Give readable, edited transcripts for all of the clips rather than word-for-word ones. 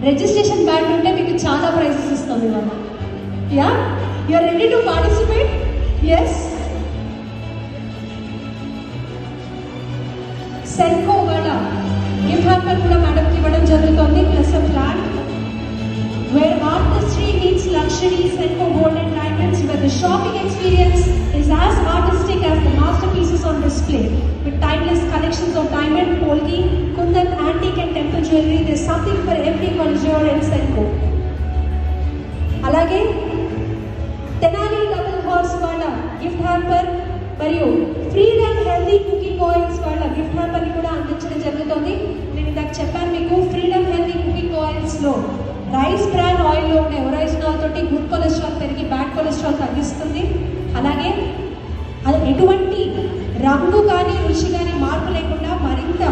Registration band ఉంటే మీకు చాలా ప్రైజెస్ ఇస్తాం ఇవాళ. Yeah, you are ready to participate? Yes. Senco వాళ్ళ గిఫ్ట్ హ్యాంపర్ కూడా మేడంకి ఇవ్వడం జరుగుతుంది, plus plan where artistry meets luxury. Senco Gold and Diamonds, where the shopping experience is as artistic as the masterpieces on display, with timeless collections of diamond, polki, kundan, antique and temple jewelry. There's something for every connoisseur in Senco. Alage Tenali double horse wala gift hamper మరియు Freedom healthy cooking oils వాళ్ళ gift హ్యాంపర్ని కూడా అందించడం జరుగుతుంది. నేను ఇందాక చెప్పాను మీకు, ఫ్రీడమ్ హెల్దీ కుకింగ్ ఆయిల్స్లో రైస్ బ్రాన్ ఆయిల్లో ఉండే ఒరైజినాల్ తోటి గుడ్ కొలెస్ట్రాల్ పెరిగి బ్యాడ్ కొలెస్ట్రాల్ తగ్గిస్తుంది. అలాగే అది ఎటువంటి రంగు కానీ రుచి కానీ మార్పు లేకుండా మరింత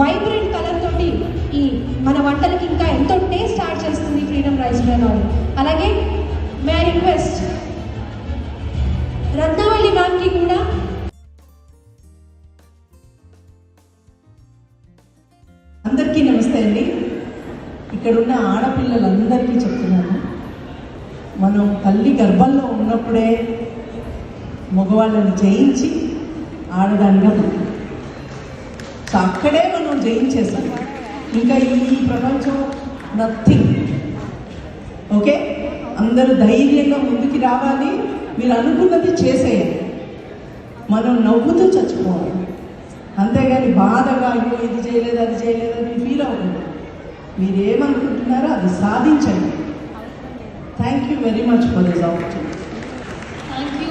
వైబ్రెంట్ కలర్ తోటి ఈ మన వంటలకి ఇంకా ఎంతో టేస్ట్ యాడ్ చేస్తుంది ఫ్రీడమ్ రైస్ బ్రాన్ ఆయిల్. అలాగే మే ఐ రిక్వెస్ట్ రత్నావళి మ్యామ్కి కూడా అందరికీ నమస్తే అండి. ఇక్కడున్న ఆడపిల్లలందరికీ చెప్తున్నాను, మనం తల్లి గర్భంలో ఉన్నప్పుడే మగవాళ్ళని జయించి ఆడదానిగా పుట్టాం. సో అక్కడే మనం జయించేసాం. ఇంకా ఈ ప్రపంచం నథింగ్. ఓకే, అందరూ ధైర్యంగా ముందుకు రావాలి. మీరు అనుకున్నది చేసేయాలి. మనం నవ్వుతూ చచ్చిపోవాలి, అంతేగాని బాధగా అయ్యో ఇది చేయలేదు అది చేయలేదు అని ఫీల్ అవ్వకూడదు. మీరేమనుకుంటున్నారో అది సాధించండి. Thank you very much for this opportunity. Thank you.